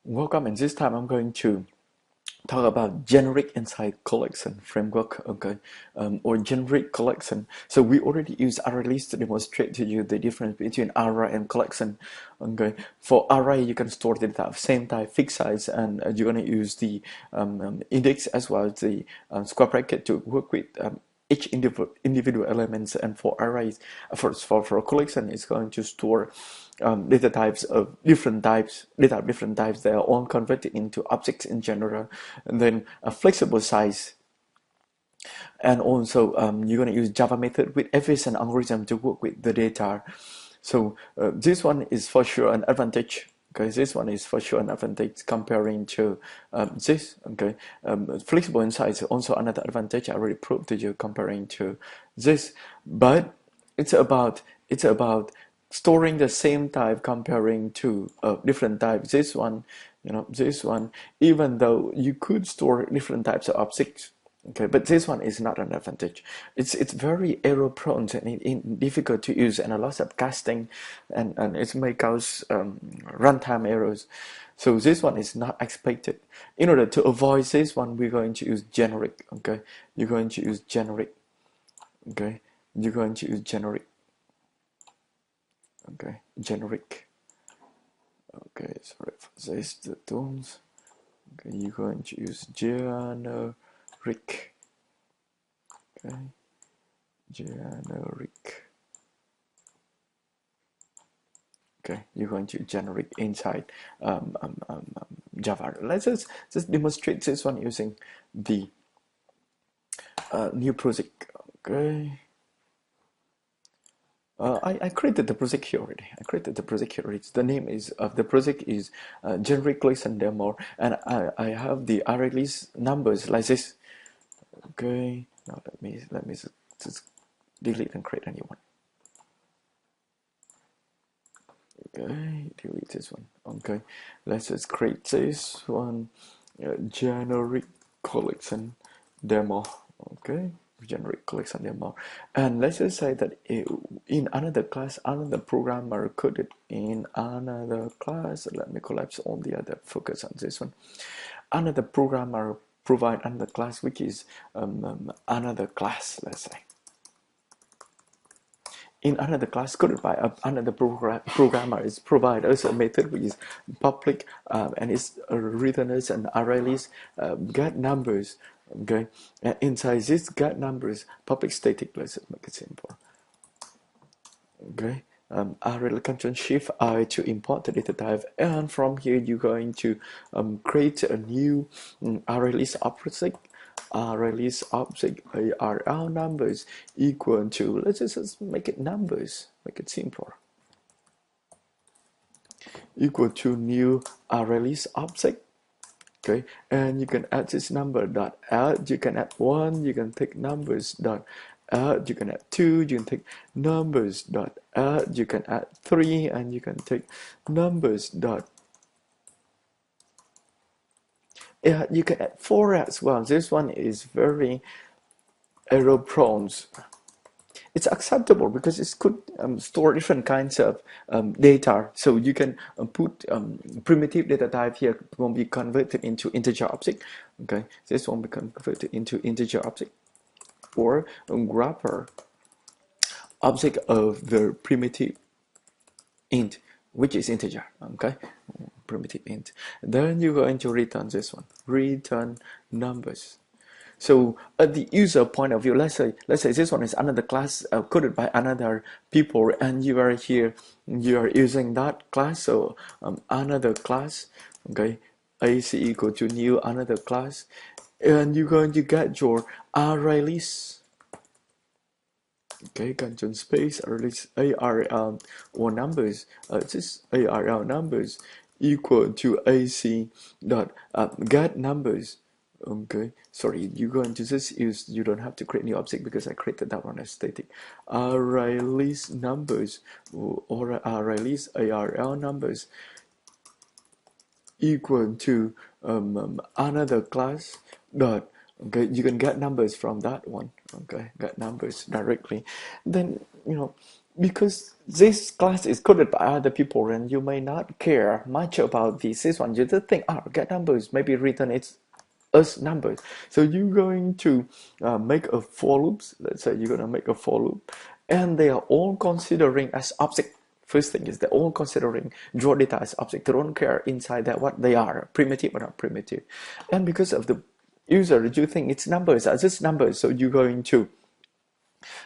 Welcome, and this time I'm going to talk about generic insight collection framework, okay, or generic collection. So we already use ArrayList to demonstrate to you the difference between array and collection, okay. For array, you can store data of same type, fixed size, and you're going to use the index as well as the square bracket to work with each individual elements. And for arrays, for a collection, it's going to store data types of different types, data of different types. They are all converted into objects in general, and then a flexible size. And also, you're going to use Java method with efficient algorithm to work with the data. So this one is for sure an advantage. Okay, this one is for sure an advantage comparing to this. Okay, flexible insight is also another advantage. I already proved to you comparing to this, but it's about storing the same type comparing to different types. This one, this one, even though you could store different types of objects. Okay, but this one is not an advantage. It's very error prone and difficult to use, and a lot of casting, and it may cause runtime errors. So this one is not expected. In order to avoid this one, we're going to use generic. Okay, you're going to use generic. Okay, you're going to use generic. Okay, generic. Okay, sorry for this, the tools. Okay, you're going to use generic. Okay, generic. Okay, you're going to generic inside Java. Let's just demonstrate this one using the new project. Okay. I created the project here already. The name is of the project is generic collection demo, and I have the array list numbers like this. Okay. Now let me just delete and create a new one. Okay, delete this one. Okay, let's just create this one. Generic collection demo. Okay, generic collection demo, and let's just say that in another class, another programmer coded in another class. Let me collapse all the other, focus on this one. Another programmer provide another class, which is another class, let's say. In another class coded by another programmer is provide us a method which is public, and it's written as an array list, get numbers. Okay, and inside this get numbers, public static. Let's make it simple. Okay, array control shift I to import the data type, and from here you're going to create a new array list object. Array list object ARL numbers equal to, let's just make it numbers, make it simple, equal to new array list object. Okay, and you can add this number dot add, you can add 1, you can take numbers dot add, you can add 2, you can take numbers dot add, you can add 3, and you can take numbers dot, yeah, you can add 4 as well. This one is very error prone. It's acceptable because it could store different kinds of data. So you can put primitive data type here, won't be converted into integer object. Okay, this won't be converted into integer object, or wrapper object of the primitive int, which is integer. Okay, primitive int. Then you're going to return this one, return numbers. So at the user point of view, let's say this one is another class coded by another people, and you are here, you are using that class. So another class, okay, AC equal to new another class, and you're going to get your array list. Okay, control space array list ARL or numbers. This ARL numbers equal to AC dot get numbers. Okay, sorry, you're going to just use, you don't have to create new object because I created that one as static. Array list numbers or array list ARL numbers equal to another class dot, okay, you can get numbers from that one. Okay, get numbers directly. Then because this class is coded by other people and you may not care much about this one, you just think, oh, get numbers, maybe return it as numbers. So you're going to make a for loops. Let's say you're going to make a for loop, and they are all considering as object. First thing is they're all considering draw data as object. They don't care inside that what they are, primitive or not primitive. And because of the user, you think it's numbers, are just numbers. So you're going to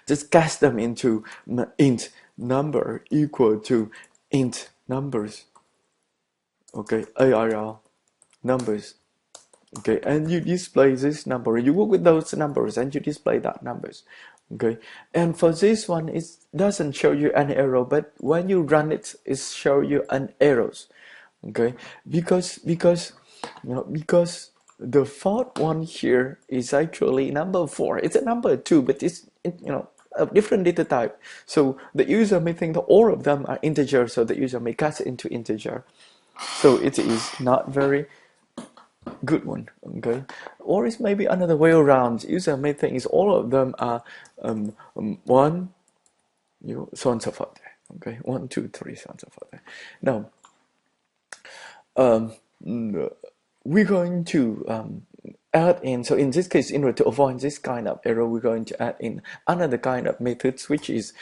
just cast them into int number equal to int numbers. Okay, ARL numbers. Okay, and you display this number. You work with those numbers and you display that numbers. Okay, and for this one, it doesn't show you an arrow, but when you run it, it show you an arrows. Okay, because because the fourth one here is actually number 4. It's a number 2, but it's a different data type. So the user may think that all of them are integer, so the user may cast it into integer. So it is not very good one. Okay, or it's maybe another way around. User may think is all of them are one, so on and so forth. Okay, 1, 2, 3, so on and so forth. Now, we're going to add in. So in this case, in order to avoid this kind of error, we're going to add in another kind of methods, which is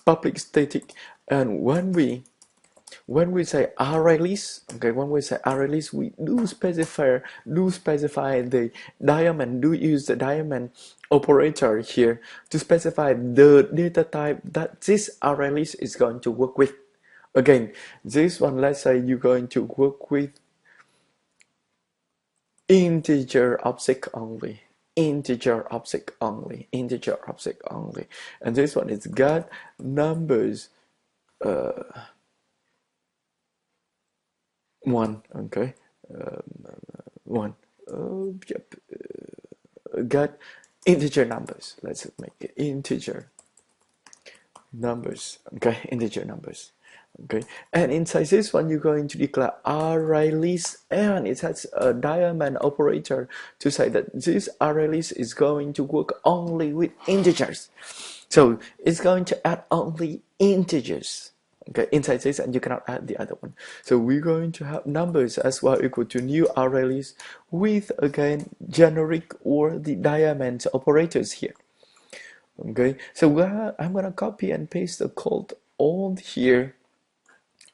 public static. And when we say ArrayList, okay, when we say ArrayList, we do specify the diamond, do use the diamond operator here to specify the data type that this ArrayList is going to work with. Again, this one, let's say you're going to work with integer object only, integer object only, integer object only, and this one is got numbers 1. Okay, 1. Yep. Got integer numbers. Let's make it integer numbers. Okay, integer numbers. Okay, and inside this one, you're going to declare ArrayList, and it has a diamond operator to say that this ArrayList is going to work only with integers. So it's going to add only integers. Okay, inside this, and you cannot add the other one. So we're going to have numbers as well equal to new ArrayList with, again, generic or the diamond operators here. Okay, so I'm gonna copy and paste the code all here,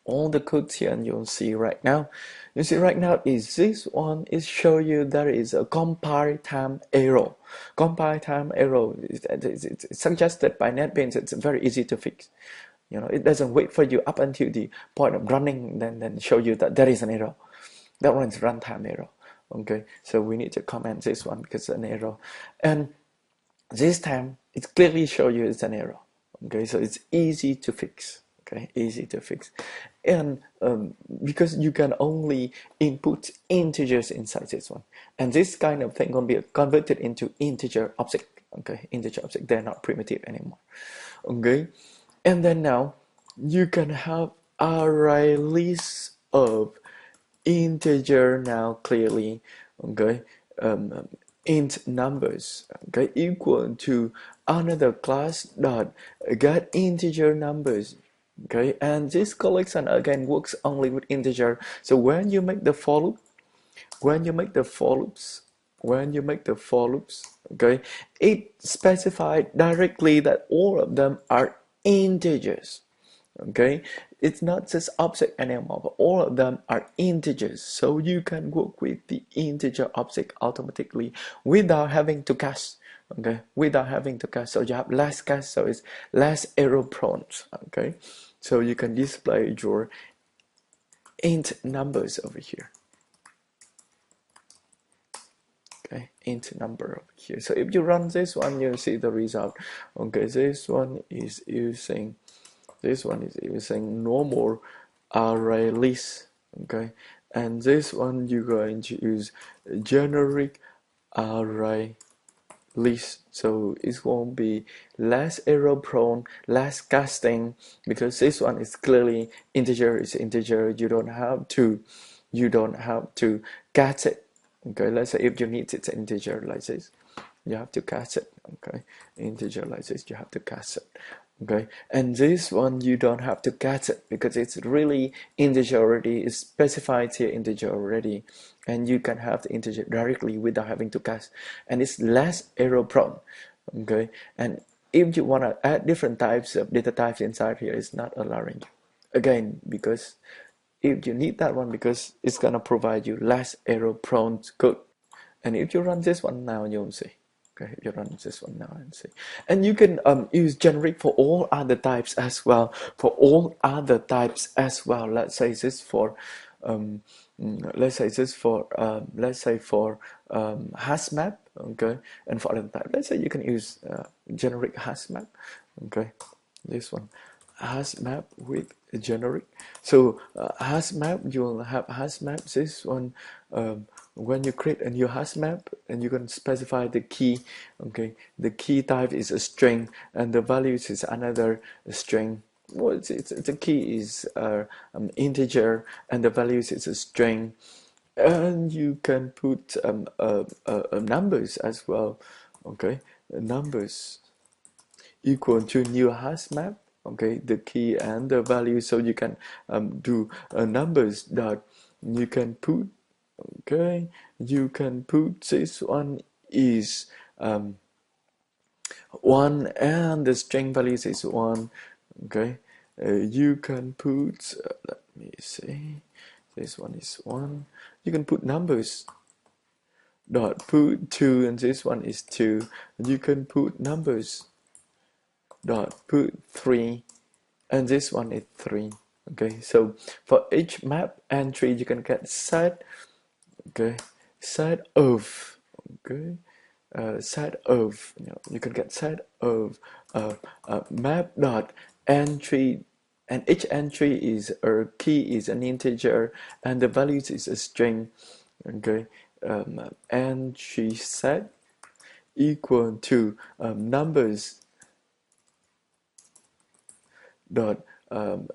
all the codes here, and you'll see right now. You see right now is this one is show you there is a compile time error. Compile time error it's suggested by NetBeans. It's very easy to fix. It doesn't wait for you up until the point of running, then show you that there is an error. That one is runtime error. Okay, so we need to comment this one because it's an error, and this time it clearly show you it's an error. Okay, so it's easy to fix. Okay, easy to fix, and because you can only input integers inside this one, and this kind of thing can be converted into integer object. Okay, integer object, they're not primitive anymore. Okay, and then now you can have ArrayList of integer now clearly. Okay, int numbers, okay, equal to another class dot get integer numbers. Okay, and this collection again works only with integer. So when you make the for loop, okay, it specified directly that all of them are integers. Okay, it's not just object anymore, but all of them are integers. So you can work with the integer object automatically without having to cast. Okay, without having to cast. So you have less cast, so it's less error prone. Okay, so you can display your int numbers over here. Okay, int number over here. So if you run this one, you'll see the result. Okay, this one is using normal ArrayList. Okay, and this one you're going to use generic ArrayList. So it won't be less error prone, less casting, because this one is clearly integer. It's integer. You don't have to cast it. Okay, let's say if you need it's integer like this, you have to cast it. Okay, integer like this, you have to cast it. Okay, and this one you don't have to get it because it's really integer already, it's specified here integer already, and you can have the integer directly without having to cast, and it's less error prone. Okay, and if you want to add different types of data types inside here, it's not allowing you. Again, because if you need that one, because it's gonna provide you less error prone code. And if you run this one now, you'll see. Okay, if you run this one now and see. And you can use generic for all other types as well. For all other types as well. Let's say this for let's say for hash map, okay, and for other type. Let's say you can use generic hash map, okay, this one hash map with generic. So hash map, you'll have hash map this one when you create a new hash map, and you can specify the key. Okay, the key type is a string and the values is another string. Well, the key is integer and the values is a string, and you can put numbers as well. Okay, numbers equal to new hash map. Okay, the key and the value, so you can do numbers dot, you can put, okay, you can put this one is 1 and the string values is 1. Okay, you can put let me see, this one is 1. You can put numbers dot put 2, and this one is 2. You can put numbers dot put 3, and this one is 3. Okay, so for each map entry you can get set, okay, set of, okay, set of, you can get set of map dot entry, and each entry is a key is an integer and the values is a string. Okay, entry set equal to numbers dot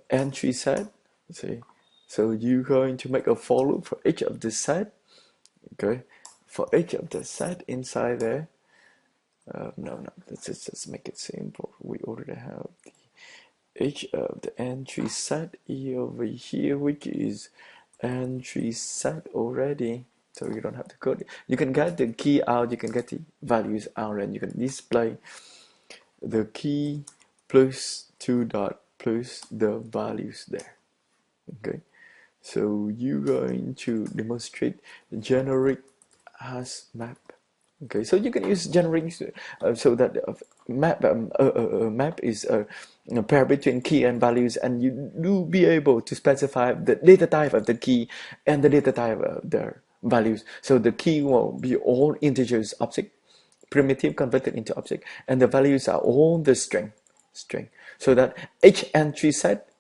entry set. See, so you're going to make a for loop for each of the set. Okay, for each of the set inside there. No, let's just make it simple. We already have each of the entry set over here, which is entry set already. So you don't have to code it. You can get the key out, you can get the values out, and you can display the key plus 2 dot plus the values there. Okay, so you're going to demonstrate generic hash map. Okay, so you can use generic so that map is a pair between key and values, and you do be able to specify the data type of the key and the data type of the values. So the key will be all integers object, primitive converted into object, and the values are all the string. So that each entry set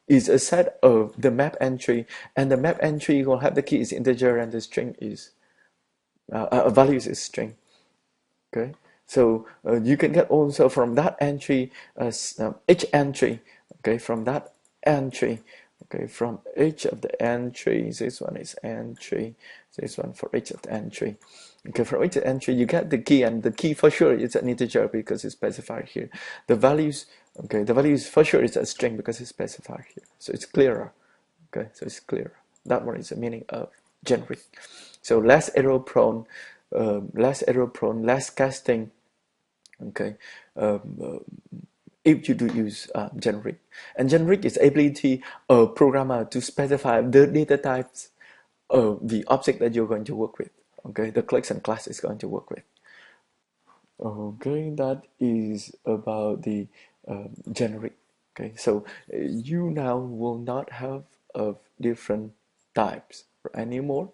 is a set of the map entry, and the map entry will have the key is integer and the string is values is string. Okay, so you can get also from that entry each entry. Okay, from that entry. Okay, from each of the entries, this one is entry, this one for each of the entry. Okay, from each entry you get the key, and the key for sure is an integer because it's specified here. The values, okay, the values for sure is a string because it's specified here. So it's clearer. Okay, so it's clearer. That one is the meaning of generic. So less error prone, less casting. Okay, if you do use generic, and generic is ability of programmer to specify the data types of the object that you're going to work with. Okay, the collection class is going to work with. Okay, that is about the generic. Okay, so you now will not have of different types anymore.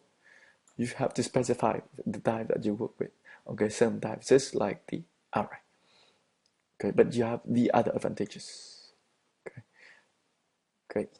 You have to specify the type that you work with. Okay, some types just like the array. Okay, but you have the other advantages. Okay, great.